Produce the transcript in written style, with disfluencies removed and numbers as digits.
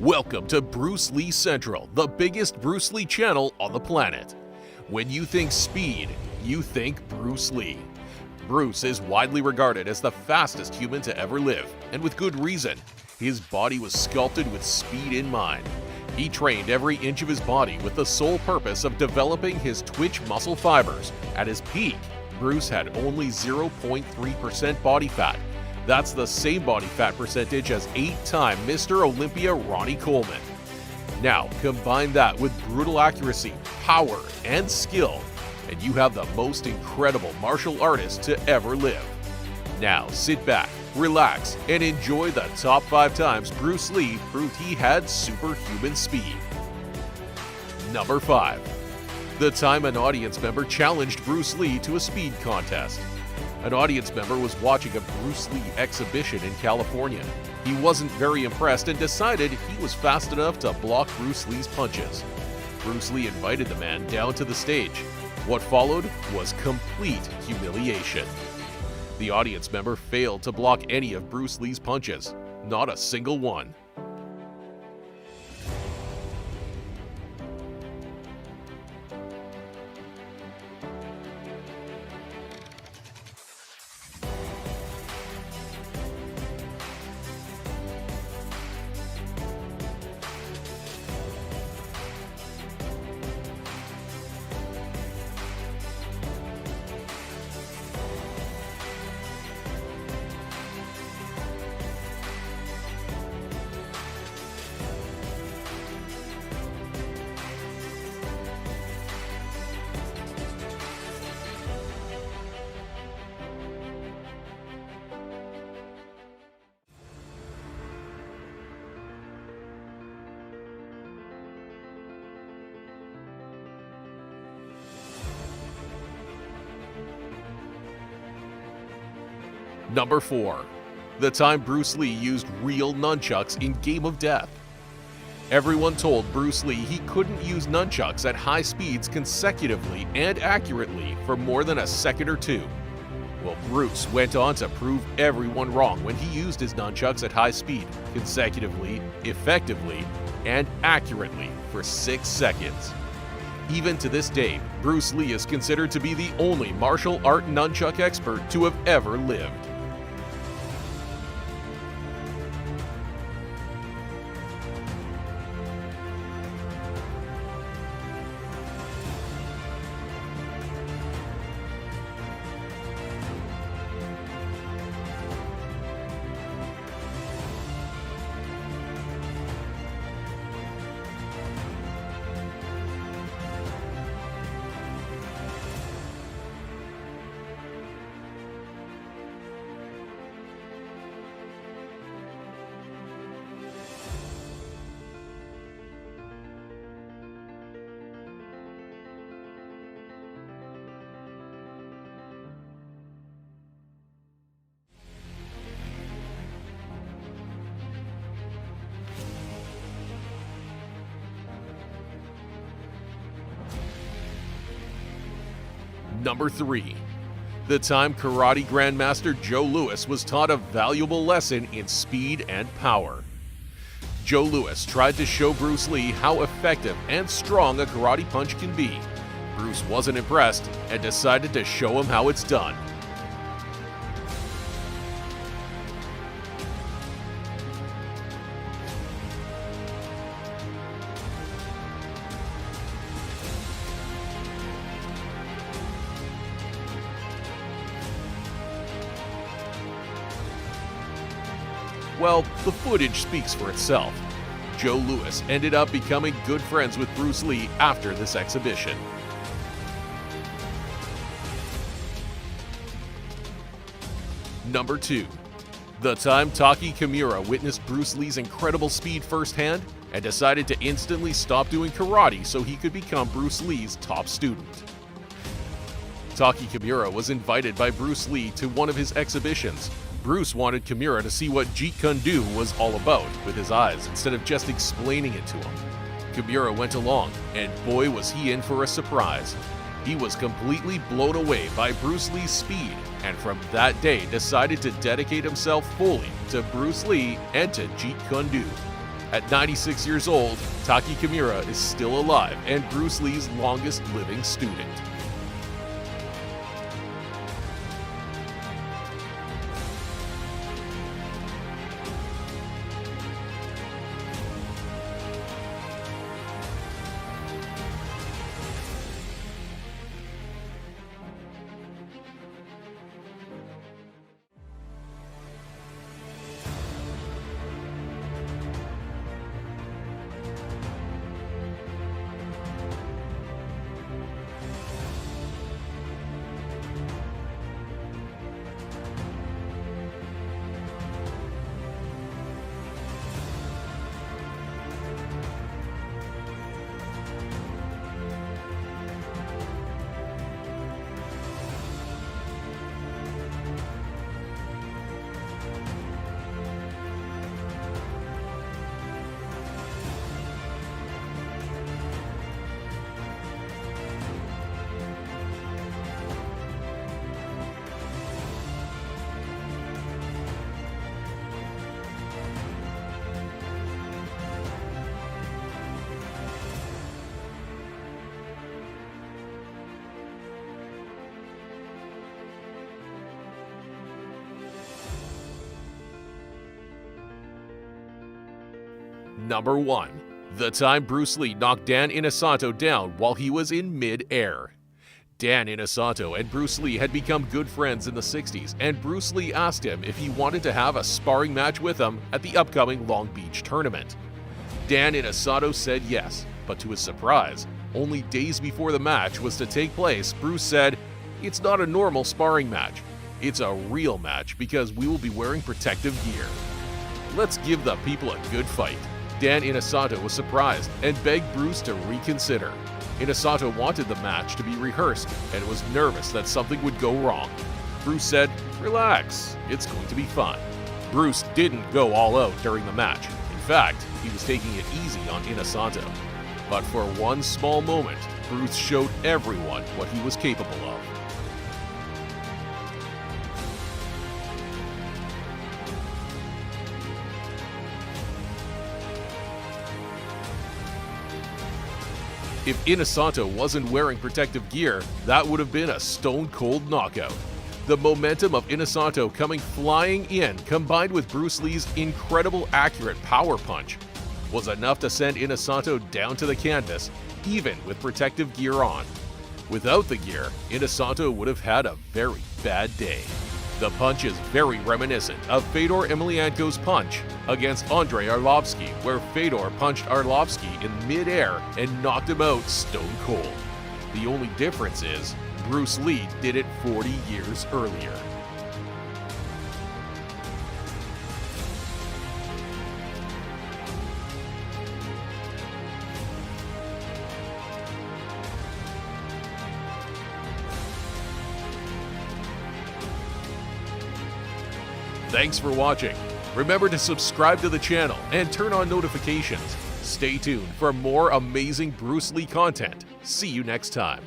Welcome to Bruce Lee Central, the biggest Bruce Lee channel on the planet. When you think speed, you think Bruce Lee. Bruce is widely regarded as the fastest human to ever live, and with good reason. His body was sculpted with speed in mind. He trained every inch of his body with the sole purpose of developing his twitch muscle fibers. At his peak, Bruce had only 0.3% body fat. That's the same body fat percentage as 8-time Mr. Olympia Ronnie Coleman. Now, combine that with brutal accuracy, power, and skill, and you have the most incredible martial artist to ever live. Now, sit back, relax, and enjoy the top 5 times Bruce Lee proved he had superhuman speed. Number 5. The time an audience member challenged Bruce Lee to a speed contest. An audience member was watching a Bruce Lee exhibition in California. He wasn't very impressed and decided he was fast enough to block Bruce Lee's punches. Bruce Lee invited the man down to the stage. What followed was complete humiliation. The audience member failed to block any of Bruce Lee's punches, not a single one. Number 4. The time Bruce Lee used real nunchucks in Game of Death. Everyone told Bruce Lee he couldn't use nunchucks at high speeds consecutively and accurately for more than a second or two. Well, Bruce went on to prove everyone wrong when he used his nunchucks at high speed, consecutively, effectively, and accurately for 6 seconds. Even to this day, Bruce Lee is considered to be the only martial art nunchuck expert to have ever lived. Number 3. The time karate grandmaster Joe Louis was taught a valuable lesson in speed and power. Joe Louis tried to show Bruce Lee how effective and strong a karate punch can be. Bruce wasn't impressed and decided to show him how it's done. Well, the footage speaks for itself. Joe Louis ended up becoming good friends with Bruce Lee after this exhibition. Number 2. The time Taki Kimura witnessed Bruce Lee's incredible speed firsthand and decided to instantly stop doing karate so he could become Bruce Lee's top student. Taki Kimura was invited by Bruce Lee to one of his exhibitions. Bruce wanted Kimura to see what Jeet Kune Do was all about with his eyes instead of just explaining it to him. Kimura went along, and boy was he in for a surprise. He was completely blown away by Bruce Lee's speed, and from that day decided to dedicate himself fully to Bruce Lee and to Jeet Kune Do. At 96 years old, Taki Kimura is still alive and Bruce Lee's longest living student. Number 1. The time Bruce Lee knocked Dan Inosanto down while he was in mid-air. Dan Inosanto and Bruce Lee had become good friends in the 60s, and Bruce Lee asked him if he wanted to have a sparring match with him at the upcoming Long Beach tournament. Dan Inosanto said yes, but to his surprise, only days before the match was to take place, Bruce said, "It's not a normal sparring match. It's a real match because we will be wearing protective gear. Let's give the people a good fight." Dan Inosanto was surprised and begged Bruce to reconsider. Inosanto wanted the match to be rehearsed and was nervous that something would go wrong. Bruce said, "Relax, it's going to be fun." Bruce didn't go all out during the match. In fact, he was taking it easy on Inosanto. But for one small moment, Bruce showed everyone what he was capable of. If Inosanto wasn't wearing protective gear, that would have been a stone-cold knockout. The momentum of Inosanto coming flying in, combined with Bruce Lee's incredible accurate power punch, was enough to send Inosanto down to the canvas, even with protective gear on. Without the gear, Inosanto would have had a very bad day. The punch is very reminiscent of Fedor Emelianenko's punch against Andrei Arlovsky, where Fedor punched Arlovsky in mid-air and knocked him out stone cold. The only difference is, Bruce Lee did it 40 years earlier. Thanks for watching. Remember to subscribe to the channel and turn on notifications. Stay tuned for more amazing Bruce Lee content. See you next time.